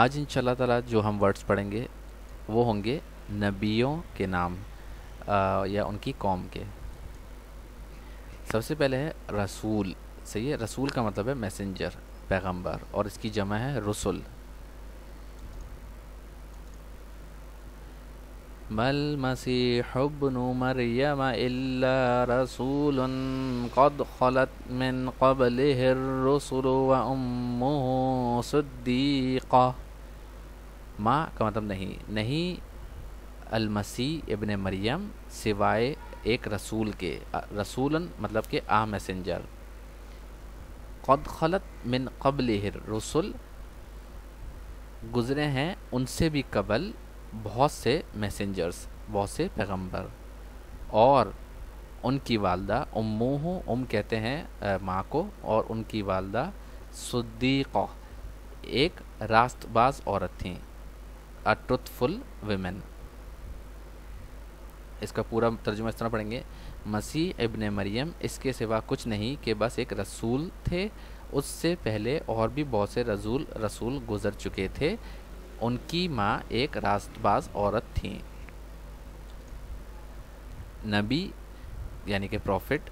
آج انشاءاللہ تعالیٰ جو ہم ورڈز پڑھیں گے وہ ہوں گے نبیوں کے نام یا ان کی قوم کے. سب سے پہلے ہے رسول. صحیح ہے. رسول کا مطلب ہے میسنجر، پیغمبر، اور اس کی جمع ہے رسل. مل مسیح ابن مریم الا رسول قد خلت من قبله الرسل وامه صدیقہ. ماں کا مطلب نہیں المسیح ابن مریم سوائے ایک رسول کے. رسولن مطلب کہ میسنجر. قد خلت من قبلہ الرسل گزرے ہیں ان سے بھی قبل بہت سے میسنجرز، بہت سے پیغمبر. اور ان کی والدہ ام کہتے ہیں ماں کو، اور ان کی والدہ صدیقہ ایک راست باز عورت تھیں. a truthful women. اس کا پورا ترجمہ اس طرح پڑھیں گے: مسیح ابن مریم اس کے سوا کچھ نہیں کہ بس ایک رسول تھے. اس سے پہلے اور بھی بہت سے رسول گزر چکے تھے. ان کی ماں ایک راست باز عورت تھیں. نبی یعنی کہ پروفٹ.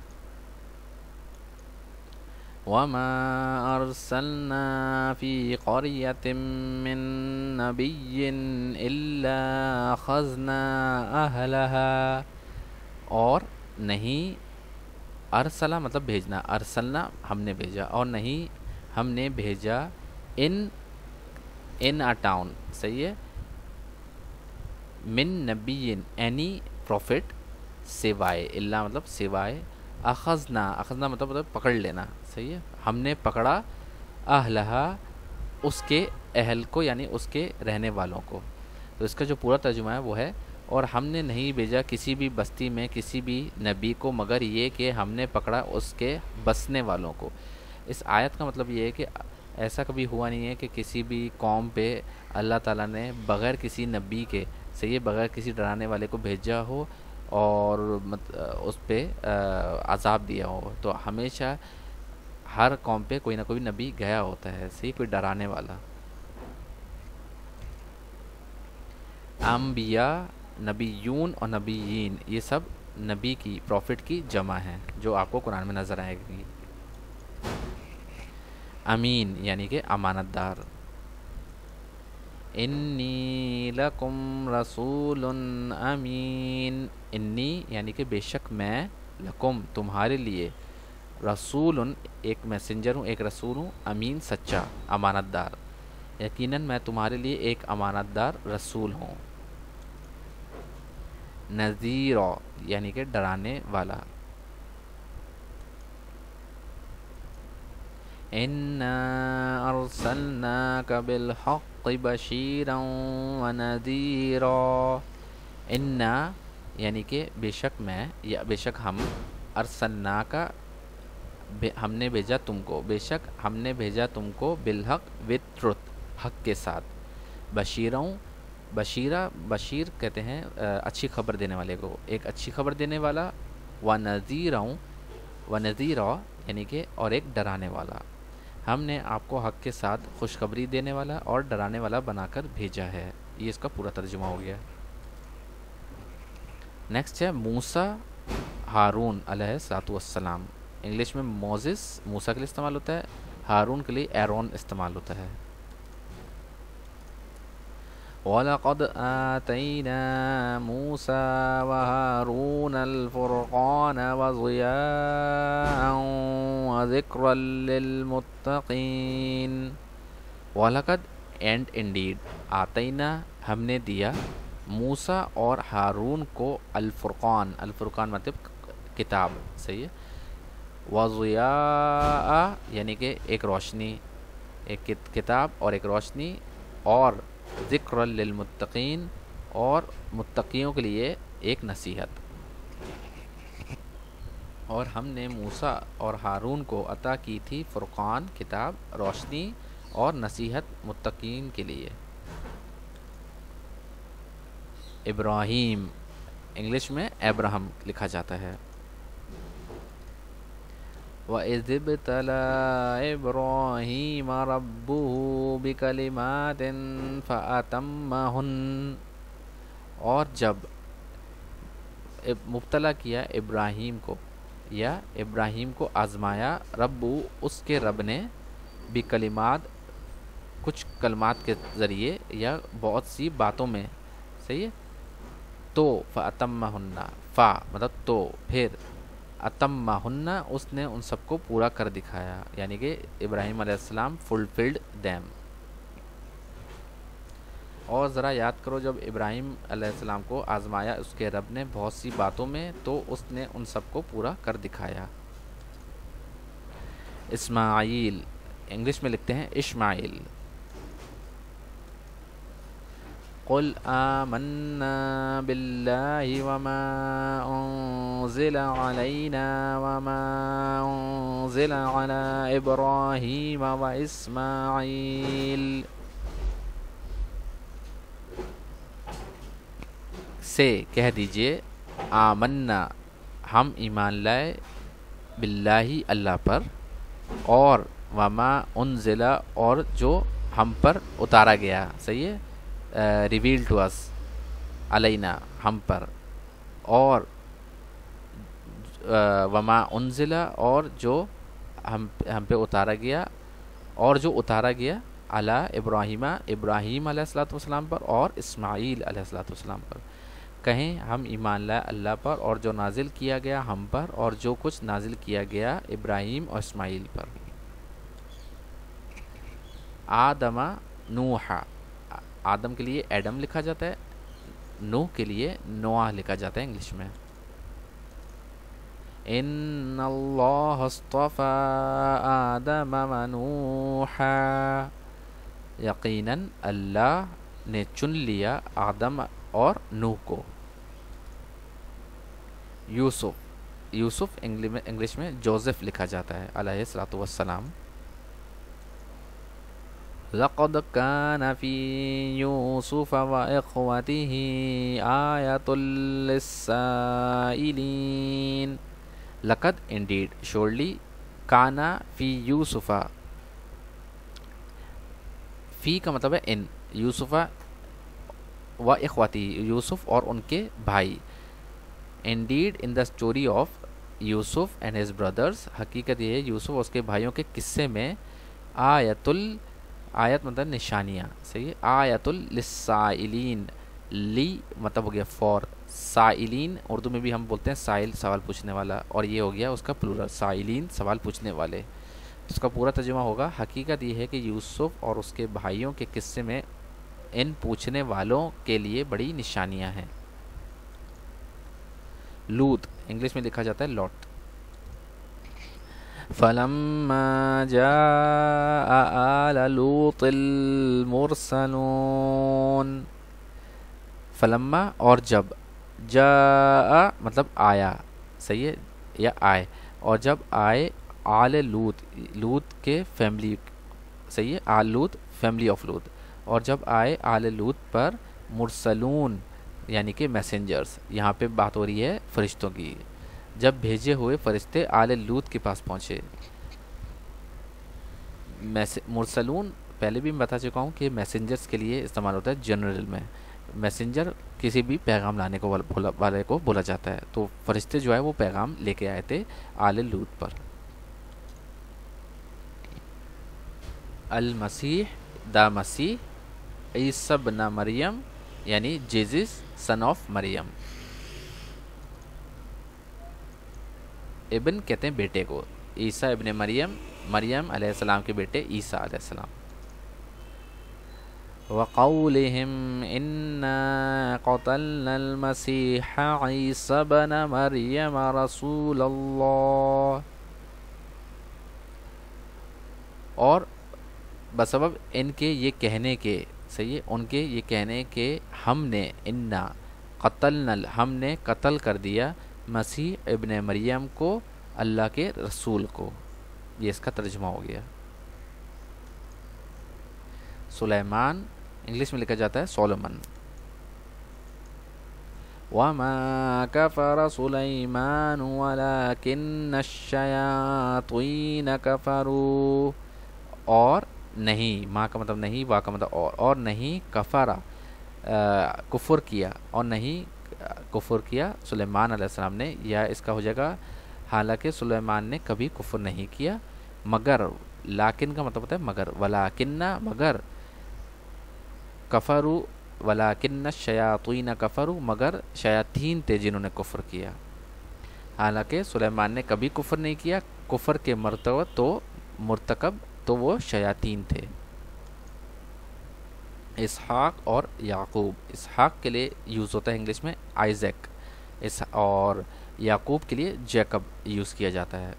وَمَا أَرْسَلْنَا فِي قَرْيَةٍ مِّن نَّبِيٍّ إِلَّا أَخَذْنَا أَهْلَهَا. اور نہیں ارسلہ مطلب بھیجنا، ارسلنا ہم نے بھیجا، اور نہیں ہم نے بھیجا ان a town. صحیح ہے. من نبی اینی پروفٹ سوائے، اللہ مطلب سوائے، اخذنا مطلب پکڑ لینا. صحیح ہے. ہم نے پکڑا اہلہا اس کے اہل کو، یعنی اس کے رہنے والوں کو. تو اس کا جو پورا ترجمہ ہے وہ ہے: اور ہم نے نہیں بھیجا کسی بھی بستی میں کسی بھی نبی کو مگر یہ کہ ہم نے پکڑا اس کے بسنے والوں کو. اس آیت کا مطلب یہ ہے کہ ایسا کبھی ہوا نہیں ہے کہ کسی بھی قوم پہ اللہ تعالیٰ نے بغیر کسی نبی کے، صحیح ہے، بغیر کسی ڈرانے والے کو بھیجا ہو اور اس پہ عذاب دیا ہو. تو ہمیشہ ہر قوم پہ کوئی نہ کوئی نبی گیا ہوتا ہے، صحیح، کوئی ڈرانے والا. انبیاء، نبیون اور نبیین یہ سب نبی کی، پروفٹ کی جمع ہیں جو آپ کو قرآن میں نظر آئے گی. امین یعنی کہ امانت دار. انی لکم رسول امین. انی یعنی کہ بے شک میں، لکم تمہارے لیے، رسول ایک میسنجر ہوں، ایک رسول ہوں، امین سچا، امانت دار. یقیناً میں تمہارے لیے ایک امانت دار رسول ہوں. نذیر یعنی کہ ڈرانے والا. اِنَّا أَرْسَلْنَاكَ بِالْحَقِّ بَشِيرًا وَنَذِيرًا. اِنَّا یعنی کہ بے شک میں یا بے شک ہم، ارسلناک ہم نے بھیجا تم کو، بے شک ہم نے بھیجا تم کو، بالحق with truth، حق کے ساتھ. بشیروں، بشیر کہتے ہیں اچھی خبر دینے والے کو، ایک اچھی خبر دینے والا. ونذیرا یعنی کہ اور ایک ڈرانے والا. ہم نے آپ کو حق کے ساتھ خوشخبری دینے والا اور ڈرانے والا بنا کر بھیجا ہے. یہ اس کا پورا ترجمہ ہو گیا. نیکسٹ ہے موسیٰ ہارون علیہ الصلوۃ والسلام. انگلش میں موزس موسیٰ کے لیے استعمال ہوتا ہے، ہارون کے لیے ایرون استعمال ہوتا ہے. وَلَقَدْ آتَيْنَا مُوسَىٰ وَهَارُونَ الْفُرْقَانَ وَضِيَاءً وَذِكْرًا لِّلْمُتَّقِينَ. وَلَقَدْ اینڈ انڈیڈ، آتَيْنَا ہم نے دیا، موسیٰ اور ہارون کو، الفرقان مطلب کتاب. صحیح ہے. وَضِيَاءً یعنی کہ ایک روشنی، ایک کتاب اور ایک روشنی، اور ذکر للمتقین اور متقیوں کے لیے ایک نصیحت. اور ہم نے موسیٰ اور ہارون کو عطا کی تھی فرقان کتاب، روشنی اور نصیحت متقین کے لیے. ابراہیم انگلش میں ابراہم لکھا جاتا ہے. وَإِذِ ابْتَلَىٰ إِبْرَاهِيمَ رَبُّهُ بِكَلِمَاتٍ فَأَتَمَّهُنَّ، اور جب مبتلا کیا ابراہیم کو یا ابراہیم کو آزمایا رب اس کے رب نے بکلمات کچھ کلمات کے ذریعے یا بہت سی باتوں میں، صحیح ہے، تو فَأَتَمَّهُنَّ، فا مطلب تو، پھر اتمہن اس نے ان سب کو پورا کر دکھایا، یعنی کہ ابراہیم علیہ السلام فلفلڈ دیم. اور ذرا یاد کرو جب ابراہیم علیہ السلام کو آزمایا اس کے رب نے بہت سی باتوں میں تو اس نے ان سب کو پورا کر دکھایا. اسماعیل انگلش میں لکھتے ہیں اشماعیل. قل آمنا باللہ وما انزل علینا وما انزل علی ابراہیم و اسماعیل، سے کہہ دیجئے آمنا ہم ایمان لائے، باللہ اللہ پر، اور وما انزل اور جو ہم پر اتارا گیا، صحیح ہے، ریویل ٹو اس، علینا ہم پر، اور وما انزل اور جو ہم پہ اتارا گیا، اور جو اتارا گیا علی ابراہیم ابراہیم علیہ الصلوۃ والسلام پر اور اسماعیل علیہ الصلوۃ والسلام پر. کہیں ہم ایمان لائے اللہ پر اور جو نازل کیا گیا ہم پر اور جو کچھ نازل کیا گیا ابراہیم اور اسماعیل پر. آدم نوح، آدم کے لیے ایڈم لکھا جاتا ہے، نوح کے لیے نوح لکھا جاتا ہے انگلش میں. ان اللہ اصطفى آدم و نوحا، یقیناً اللہ نے چن لیا آدم اور نوح کو. یوسف، یوسف انگلش میں جوزف لکھا جاتا ہے علیہ الصلوۃ والسلام. لقد كان في يوسف وإخوته آية للسائلين، لقد indeed surely، کانا فی یوسفا، فی کا مطلب ہے ان، یوسفا و اخواتی یوسف اور ان کے بھائی. indeed in the story of Yusuf and his brothers، حقیقت یہ ہے یوسف اور اس کے بھائیوں کے قصے میں آیت مطلب نشانیاں، صحیح ہے، آیت للسائلین، لی مطلب ہو گیا فور، سائلین اردو میں بھی ہم بولتے ہیں سائل سوال پوچھنے والا، اور یہ ہو گیا اس کا پلورل سائلین سوال پوچھنے والے. اس کا پورا ترجمہ ہوگا حقیقت یہ ہے کہ یوسف اور اس کے بھائیوں کے قصے میں ان پوچھنے والوں کے لیے بڑی نشانیاں ہیں. لوط انگلش میں لکھا جاتا ہے لوٹ. فلما جاء آل لوط المرسلون، فلما اور جب، جاء مطلب آیا، صحیح ہے، یا آئے، اور جب آئے آل لوط، لوط کے فیملی، صحیح ہے، آل لوط فیملی آف لوط، اور جب آئے آل لوط پر مرسلون یعنی کہ میسنجرز، یہاں پہ بات ہو رہی ہے فرشتوں کی، جب بھیجے ہوئے فرشتے آل لوط کے پاس پہنچے. مرسلون پہلے بھی میں بتا چکا ہوں کہ میسنجرز کے لیے استعمال ہوتا ہے جنرل میں، میسنجر کسی بھی پیغام لانے کو والے کو بولا جاتا ہے، تو فرشتے جو ہے وہ پیغام لے کے آئے تھے آل لوط پر. المسیح دا مسیح، عیسی ابن مریم یعنی جیزس سن آف مریم. ابن کہتے ہیں بیٹے کو، عیسیٰ ابن مریم، مریم علیہ السلام کے بیٹے عیسیٰ علیہ السلام. وَقَوْلِهِمْ إِنَّا قَتَلْنَا الْمَسِيحَ عِيسَى ابْنَ مَرْيَمَ رَسُولَ اللَّهِ، اور بسبب ان کے یہ کہنے کے، صحیح ہے، ان کے یہ کہنے کہ ہم نے، انا قتلنا، ہم نے قتل کر دیا مسیح ابن مریم کو، اللہ کے رسول کو. یہ اس کا ترجمہ ہو گیا. سلیمان انگلش میں لکھا جاتا ہے سولومن. وما كفر سليمان ولكن الشياطين كفروا، اور نہیں، ماں کا مطلب نہیں، وا کا مطلب اور نہیں کفرا کفر کیا، اور نہیں کفر کیا سلیمان علیہ السلام نے، یا اس کا ہو جائے گا حالانکہ سلیمان نے کبھی کفر نہیں کیا، مگر، لاکن کا مطلب ہوتا ہے مگر، ولاکن مگر، کفروا ولاکن الشیاطین کفروا، مگر شیاطین تھے جنہوں نے کفر کیا، حالانکہ سلیمان نے کبھی کفر نہیں کیا، کفر کے مرتکب تو وہ شیاطین تھے۔ اسحاق اور یعقوب، اسحاق کے لیے یوز ہوتا ہے انگلش میں آئزیک، اور یعقوب کے لیے جیکب یوز کیا جاتا ہے۔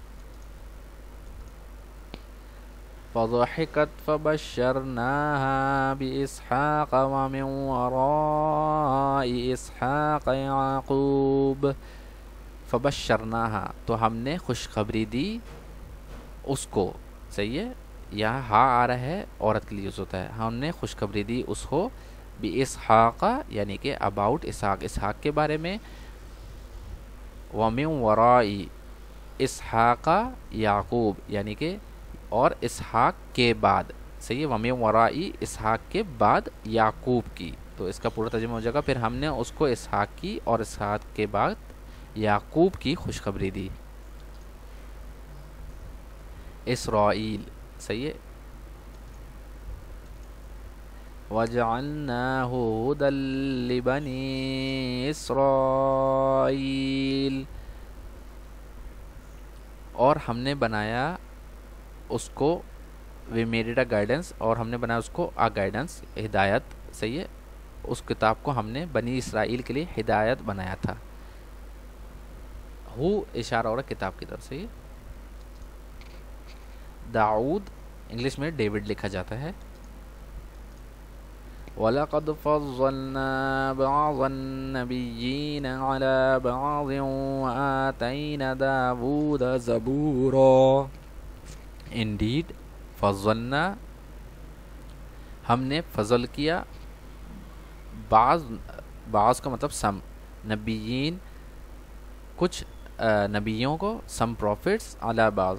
فضحكت فبشرناها بإسحاق ومن وراء إسحاق يعقوب، فبشرناها تو ہم نے خوشخبری دی اس کو، صحیح ہے، یہاں ہاں آ رہا ہے عورت کے لیے یوز ہوتا ہے، ہم نے خوشخبری دی اس کو بإسحاق یعنی کہ اباؤٹ اسحاق، اسحاق کے بارے میں، ومن وراء اسحاق یعقوب یعنی کہ اور اسحاق کے بعد، صحیح ہے، ومن وراء اسحاق کے بعد یعقوب کی، تو اس کا پورا ترجمہ ہو جائے گا پھر ہم نے اس کو اسحاق کی اور اسحاق کے بعد یعقوب کی خوشخبری دی۔ اسرائیل، صحیح ہے، وَجَعَلْنَاهُ هُدًى لِبَنِي إِسْرَائِيل، اور ہم نے بنایا اس کو، we made it a guidance، اور ہم نے بنایا اس کو گائیڈنس، ہدایت، صحیح ہے، اس کتاب کو ہم نے بنی اسرائیل کے لیے ہدایت بنایا تھا، ہو اشارہ ہو رہا کتاب کی طرف، صحیح ہے۔ داؤد انگلش میں ڈیوڈ لکھا جاتا ہے۔ وَلَقَدْ فَضَّلْنَا بَعْضَ النَّبِيِّينَ عَلَى بَعْضٍ وَآتَيْنَا دَاوُودَ زَبُورًا، انڈیڈ فضلنا ہم نے فضل کیا، بعض کا مطلب سم، نبیین کچھ نبیوں کو، سم پروفٹس علی بعض،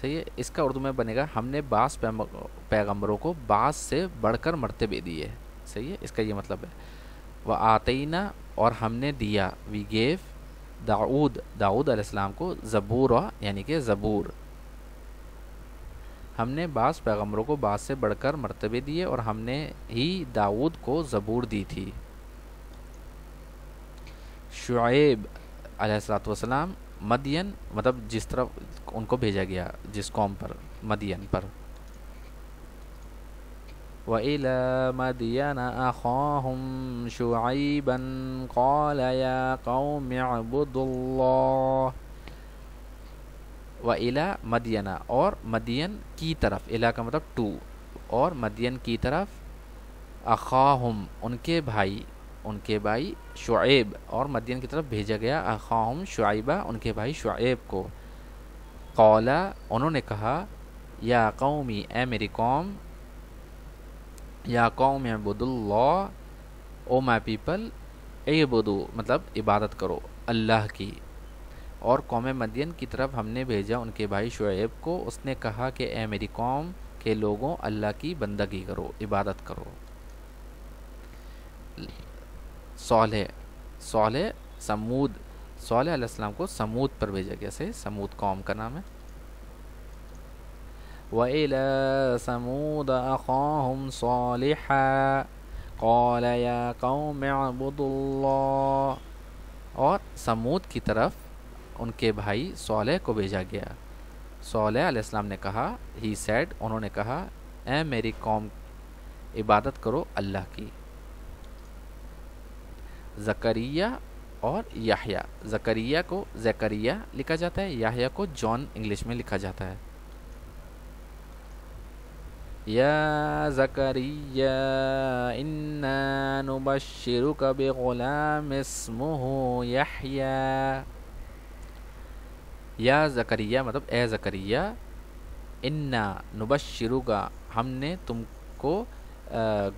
صحیح ہے، اس کا اردو میں بنے گا ہم نے بعض پیغمبروں کو بعض سے بڑھ کر مرتبے دیے، صحیح ہے، اس کا یہ مطلب ہے۔ وآتینا اور ہم نے دیا، وی گیو داؤد علیہ السلام کو زبورا یعنی کہ زبور، ہم نے بعض پیغمبروں کو بعض سے بڑھ کر مرتبے دیے اور ہم نے ہی داؤد کو زبور دی تھی۔ شعیب علیہ الصلوۃ والسلام، مدین مطلب جس طرف ان کو بھیجا گیا، جس قوم پر، مدین پر۔ وَإِلَى مَدْيَنَ أَخَاهُمْ شُعَيْبًا قَالَ يَا قَوْمِ اعْبُدُوا اللَّهَ، وَإِلَى مدین اور مدین کی طرف، الا کا مطلب ٹو، اور مدین کی طرف، اخاہم ان کے بھائی شعیب، اور مدین کی طرف بھیجا گیا اخاہم شعیبہ ان کے بھائی شعیب کو، قولا انہوں نے کہا، یا قومی اے میری قوم، یا قوم اعبدوا اللہ، او مائی پیپل، اعبدو مطلب عبادت کرو اللہ کی، اور قوم مدین کی طرف ہم نے بھیجا ان کے بھائی شعیب کو، اس نے کہا کہ اے میری قوم کے لوگوں اللہ کی بندگی کرو، عبادت کرو۔ صالح سمود، صالح علیہ السلام کو سمود پر بھیجا گیا، سے سمود قوم کا نام ہے۔ وَإِلَى ثَمُودَ أَخَاهُمْ صَالِحًا قَالَ يَا قَوْمِ اعْبُدُوا اللَّهَ، اور سمود کی طرف ان کے بھائی صالح کو بھیجا گیا، صالح علیہ السلام نے کہا، ہی سیڈ انہوں نے کہا، اے میری قوم عبادت کرو اللہ کی۔ زکریا اور یحییٰ، زکریا کو زکریا لکھا جاتا ہے، یحییٰ کو جان انگلش میں لکھا جاتا ہے۔ یا زکریا انا نبشرک بغلام اسمہ یحییٰ، یا زکریا مطلب اے زکریا، انا نبشرک ہم نے تم کو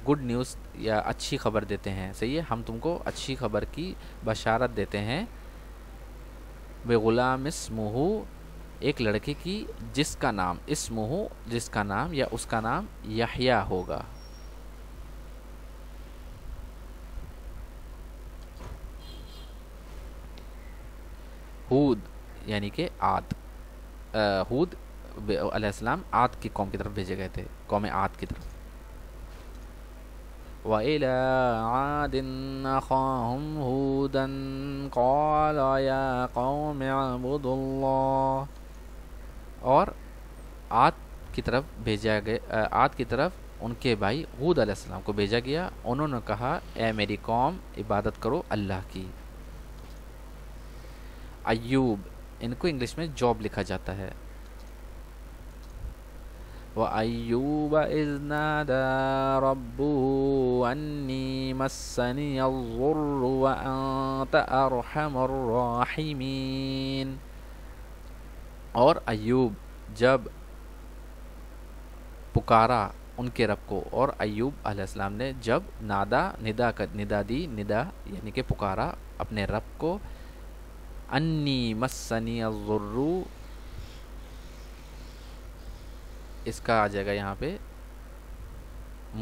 گڈ نیوز یا اچھی خبر دیتے ہیں. صحیح ہے, ہم تم کو اچھی خبر کی بشارت دیتے ہیں. بغلام اسمہ, ایک لڑکے کی جس کا نام, اسمہ جس کا نام یا اس کا نام یحییٰ ہوگا. ہود یعنی کہ عاد, ہود علیہ السلام عاد کی قوم کی طرف بھیجے گئے تھے, قوم عاد کی طرف. وَإِلَىٰ عَادٍ أَخَاهُمْ هُودًا قَالَ يَا قَوْمِ اعْبُدُوا اللَّهَ, اور عاد کی طرف بھیجا گیا, عاد کی طرف ان کے بھائی ہود علیہ السلام کو بھیجا گیا. انہوں نے کہا اے میری قوم عبادت کرو اللہ کی. ایوب, ان کو انگلش میں جاب لکھا جاتا ہے. وَأَيُّوبَ إِذْ نَادَىٰ رَبُّهُ أَنِّي مَسَّنِيَ الضُّرُّ وَأَنْتَ أَرْحَمُ الرَّاحِمِينَ, اور ایوب جب پکارا ان کے رب کو, اور ایوب علیہ السلام نے جب ندا دی, ندا یعنی کہ پکارا اپنے رب کو. انی مسنی الضر, اس کا آ جائے گا یہاں پہ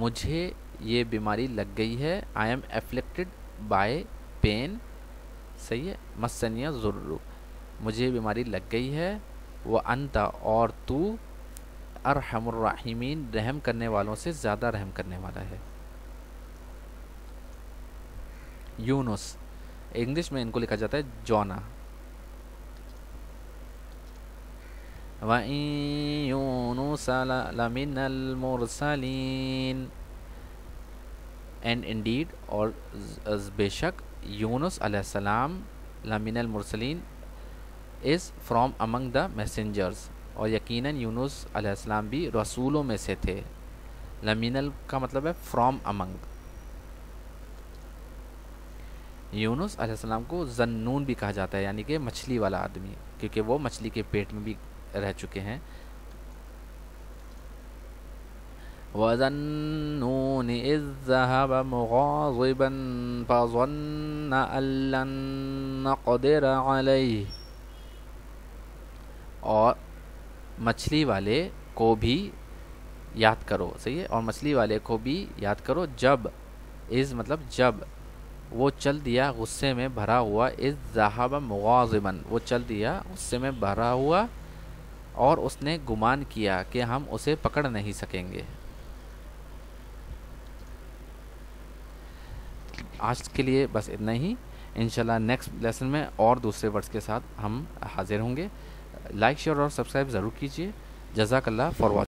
مجھے یہ بیماری لگ گئی ہے. I am afflicted by pain. صحیح ہے, مسنی الضر, مجھے بیماری لگ گئی ہے. وانت, اور تو, ارحم الراحمین, رحم کرنے والوں سے زیادہ رحم کرنے والا ہے. یونس, انگلش میں ان کو لکھا جاتا ہے جونا. وَإِن يُونُسَ لَمِنَ الْمُرْسَلِينَ, اینڈ انڈیڈ, اور بے شک یونس علیہ السلام, لَمِنَ الْمُرْسَلِينَ is from among the messengers, اور یقیناً یونس علیہ السلام بھی رسولوں میں سے تھے. لَمِنَ کا مطلب ہے فرام امنگ. یونس علیہ السلام کو ذنون بھی کہا جاتا ہے, یعنی کہ مچھلی والا آدمی, کیونکہ وہ مچھلی کے پیٹ میں بھی رہ چکے ہیں. وَذَنُّونِ إِذ ذَّهَبَ مُغَاضِبًا فَظَنَّ أَن لَّن نَّقْدِرَ عَلَيْهِ, اور مچھلی والے کو بھی یاد کرو. صحیح ہے, اور مچھلی والے کو بھی یاد کرو جب, از مطلب جب, وہ چل دیا غصے میں بھرا ہوا. اذ ذہب مغاضبا, وہ چل دیا غصے میں بھرا ہوا, اور اس نے گمان کیا کہ ہم اسے پکڑ نہیں سکیں گے. آج کے لیے بس اتنا ہی. انشاءاللہ نیکسٹ لیسن میں اور دوسرے ورڈز کے ساتھ ہم حاضر ہوں گے. لائک شیئر اور سبسکرائب ضرور کیجیے. جزاک اللہ فار واچنگ.